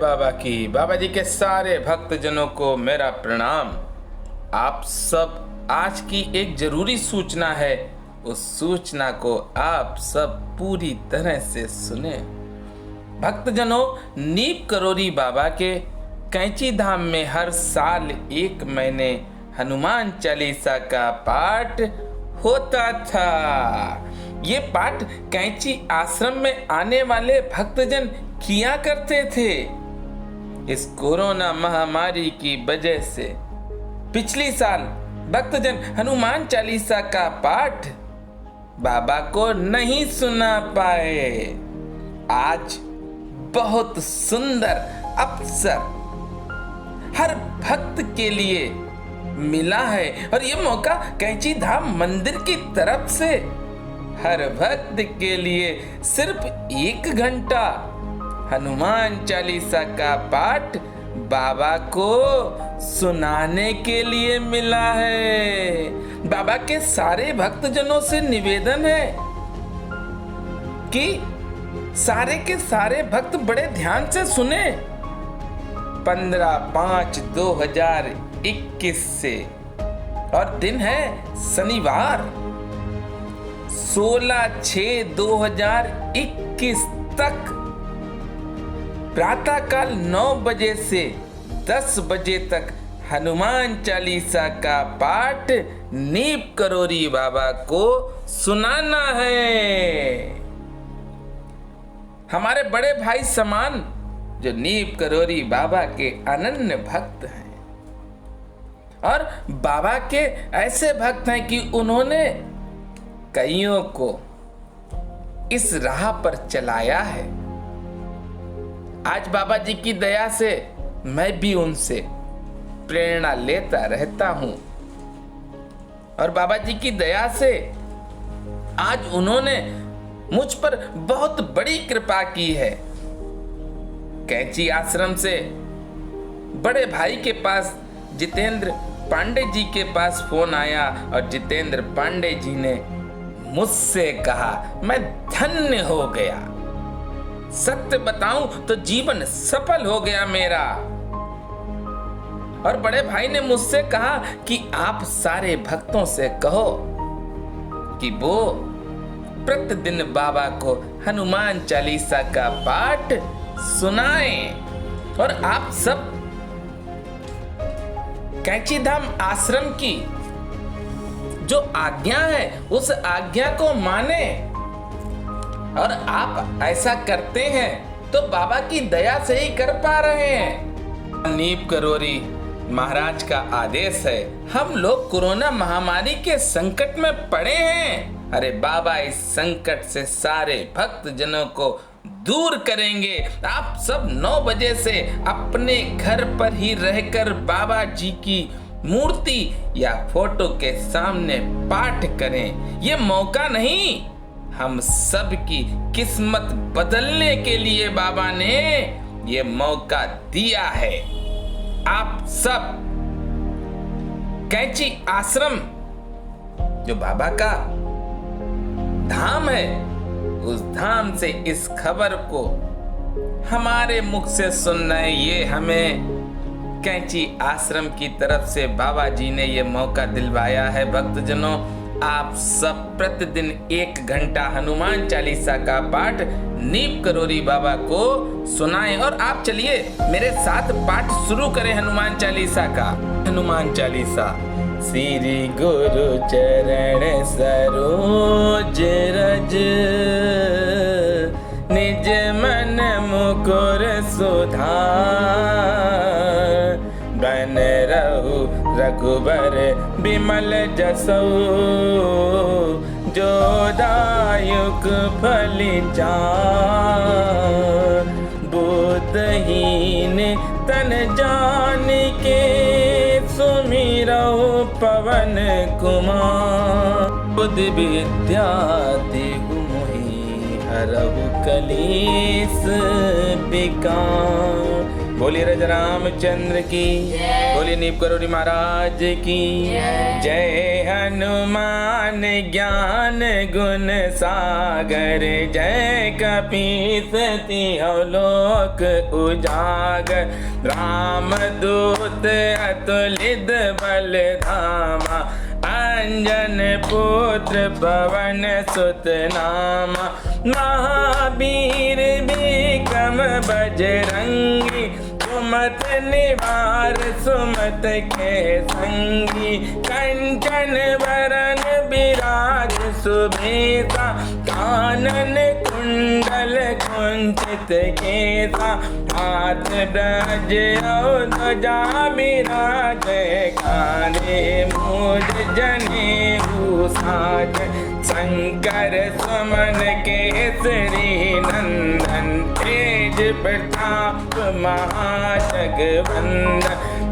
बाबा की। बाबा जी के सारे भक्तजनों को मेरा प्रणाम। आप सब आज की एक जरूरी सूचना है, उस सूचना को आप सब पूरी तरह से सुने। भक्तजनों, नीप करोरी बाबा के कैंची धाम में हर साल 1 महीने हनुमान चालीसा का पाठ होता था। ये पाठ कैंची आश्रम में आने वाले भक्तजन किया करते थे। इस कोरोना महामारी की वजह से पिछली साल भक्तजन हनुमान चालीसा का पाठ बाबा को नहीं सुना पाए। आज बहुत सुंदर अवसर हर भक्त के लिए मिला है और ये मौका कैंची धाम मंदिर की तरफ से हर भक्त के लिए सिर्फ 1 घंटा हनुमान चालीसा का पाठ बाबा को सुनाने के लिए मिला है। बाबा के सारे भक्तजनों से निवेदन है कि सारे के सारे भक्त बड़े ध्यान से सुने। 15/5/2021 से और दिन है शनिवार 16/6/2021 तक प्रातःकाल 9 बजे से 10 बजे तक हनुमान चालीसा का पाठ नीप करोरी बाबा को सुनाना है। हमारे बड़े भाई समान जो नीप करोरी बाबा के अनन्य भक्त हैं और बाबा के ऐसे भक्त हैं कि उन्होंने कईयों को इस राह पर चलाया है। आज बाबा जी की दया से मैं भी उनसे प्रेरणा लेता रहता हूं और बाबा जी की दया से आज उन्होंने मुझ पर बहुत बड़ी कृपा की है। कैंची आश्रम से बड़े भाई के पास जितेंद्र पांडे जी के पास फोन आया और जितेंद्र पांडे जी ने मुझसे कहा, मैं धन्य हो गया। सत्य बताऊं तो जीवन सफल हो गया मेरा। और बड़े भाई ने मुझसे कहा कि आप सारे भक्तों से कहो कि वो प्रतिदिन बाबा को हनुमान चालीसा का पाठ सुनाएं। और आप सब कैंची धाम आश्रम की जो आज्ञा है उस आज्ञा को माने। और आप ऐसा करते हैं तो बाबा की दया से ही कर पा रहे हैं। नीप करोरी महाराज का आदेश है, हम लोग कोरोना महामारी के संकट में पड़े हैं। अरे बाबा इस संकट से सारे भक्त जनों को दूर करेंगे। आप सब 9 बजे से अपने घर पर ही रहकर बाबा जी की मूर्ति या फोटो के सामने पाठ करें। ये मौका नहीं, हम सब की किस्मत बदलने के लिए बाबा ने ये मौका दिया है। आप सब कैंची आश्रम जो बाबा का धाम है उस धाम से इस खबर को हमारे मुख से सुनना है। ये हमें कैंची आश्रम की तरफ से बाबा जी ने ये मौका दिलवाया है। भक्तजनों, आप सब प्रतिदिन 1 घंटा हनुमान चालीसा का पाठ नीप करोरी बाबा को सुनाएं। और आप चलिए मेरे साथ पाठ शुरू करें हनुमान चालीसा का। हनुमान चालीसा। श्री गुरु चरण सरोज रज, निज मन मुकुर सुधार, बन रहु रघुबर बिमल जसो, जो दायुक फल चार, बुद्धहीन तन जान के सुमिरौ पवन कुमार, बुद्ध विद्या देहु मोहि हरहु कलेस विकार। बोलिए राजा रामचंद्र की, बोलिए बोलिए नीप करोड़ी महाराज की जय। हनुमान ज्ञान गुण सागर, जय कपीस तिहुँ लोक उजागर। राम दूत अतुलित बल धामा, अंजन पुत्र पवन सुत नामा। महावीर विक्रम बजरंगी, सुमत निवार सुमत के संगी। कंचन बरन विराज सुबेसा, कानन कुंडल कुंचित केसा। हाथ ब्रज और ध्वजा विराजे, कांधे मूज जनेऊ साज। शंकर सुमन केसरी नंदन, तेज प्रताप महाजगवंदन।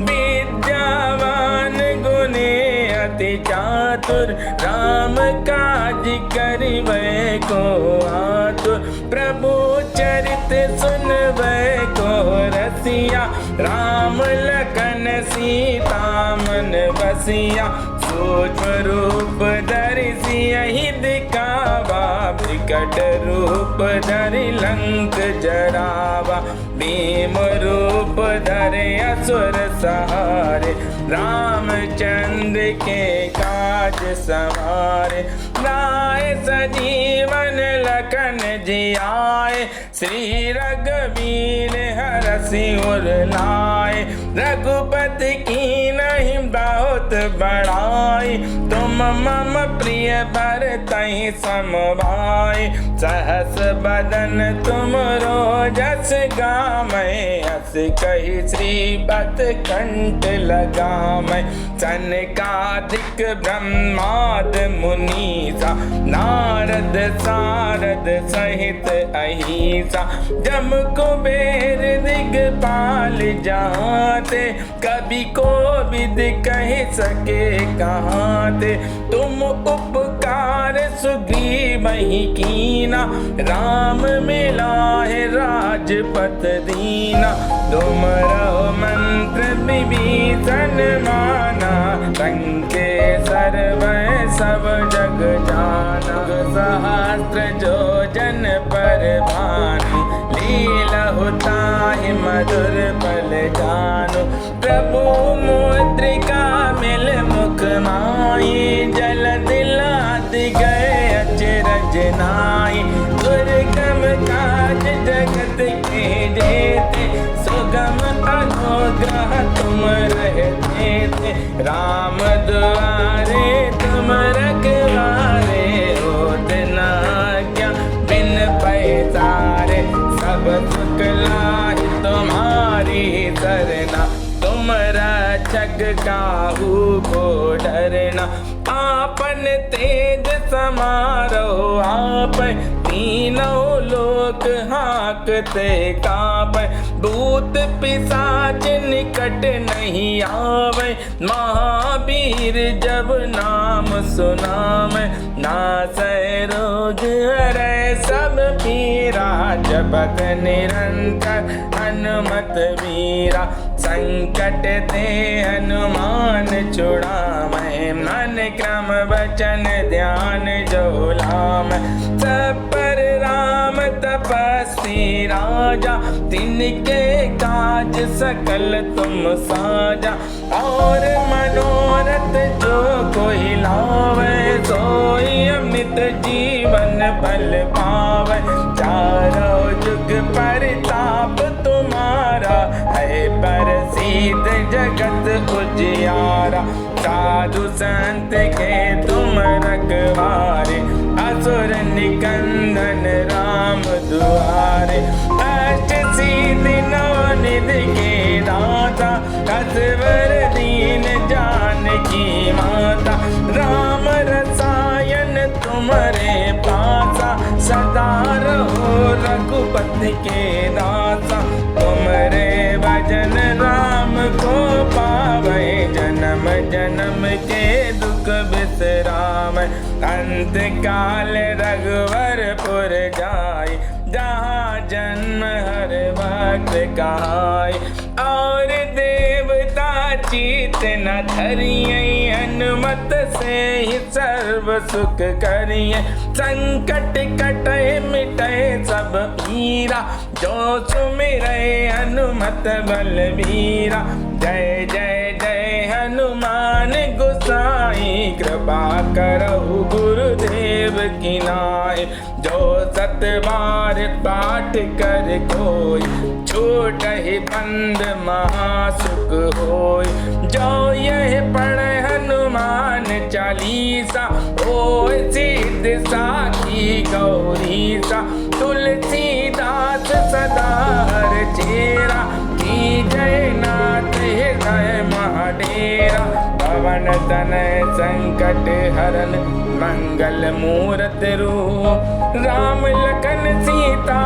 विद्यावान गुणी अति चातुर, राम काज करिबै को आतुर। प्रभु चरित सुनबै को रसिया, राम लखन सीता मन बसिया। सूक्ष्म रूप धरि सियहि दिखावा, विकट रूप धरि लंक जरावा। भीम रूप धरि असुर सहारे, रामचंद्र के काज सवारे। लाए सजीवन लखन जियाए, श्री रघुवीर हरषि उर लाए। रघुपति कीन्ही बहुत बड़ाई, तुम मम प्रिय भरतहि सम भाई। सहस बदन तुमरो जस गामै, हस कहि श्रीपद कंठ लगामै। सनकादिक ब्रह्माद मुनीसा, नारद सारद सहित अहिसा। जम कुबेर दिगपाल जाते, कवि कोविद कहि सके कहाते। तुम उपकार सुग्रीवहि कीना, राम मिलाए राजपथ दीना। तुम रहो मंत्र विभीषण माना, लंकेश्वर वै सब जग जाना। सहस्त्र जो जन पर भानु, लीलहु ताहि मधुर पल जानु। प्रभु मुद्रिका मिल मुख माहि, जल दिलाधि गए अचरज नाहि। दुर्गम काज जगत के जेते, सुगम अनुग्रह तुम रहते थे। राम दुआरे तुम रखवारे, होत न आज्ञा बिन पैसारे। सब सुख लाहि तुम्हारी सरना, तुम रक्षक काहू को डरना। आपन तेज समारो आपै, तीनों लोक हाँकते कापै। भूत पिशाच निकट नहीं आवे, महावीर जब नाम सुनामै। नासै रोग हरै सब पीरा, जपत निरंतर हनुमत वीरा। संकट ते हनुमान छुड़ामै, मन क्रम वचन ध्यान जो लामै। सब पर राम तपस्वी राजा, तिनके काज सकल तुम साजा। और मनोरथ जो कोई लावे, सोई अमित जीवन फल पावे। चारों जुग परताप तुम्हारा, है प्रसिद्ध जगत उजियारा। साधु संत के तुम रखवारे, असुर निकंदन राम दुआरे। अष्ट सिद्धि नवनिधि के दाता, असवर दीन जानकी माता। राम रसायन तुम्हारे पासा, सदा रहो रघुपति के दासा। तुम्हारे भजन राम को पावै, जन्म जन्म के दुख बिसरावै। अंत काल रघुवरपुर जाय, जहाँ जन्म हर भक्त कहाय। और देवता चीत न धरिए, हनुमत से ही सर्व सुख करिए। संकट कटे मिटे सब पीरा, जो सुमिरै हनुमत बलबीरा। जय जय जय हनुमान गोसाई, कृपा करहु गुरुदेव की नाई। जो सत बार पाठ कर कोई, छूटहि बंद महासुख होय। जो यह पढ़े हनुमान चालीसा, होय सिद्ध साखी गौरीसा। तुलसीदास सदा हरचेरा, की जय नाथ हृदय महाडेरा। पवन तनय संकट हरन, मंगल मूरत रूप। राम लखन सीता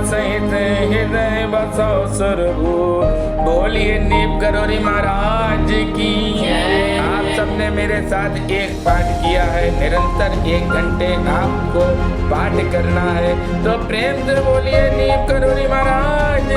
सहित हृदय बसो सुरभूप। बोलिए नीप गरोरी महाराज की। आप सबने मेरे साथ एक पाठ किया है, निरंतर 1 घंटे आपको पाठ करना है, तो प्रेम से बोलिए नीप गरोरी महाराज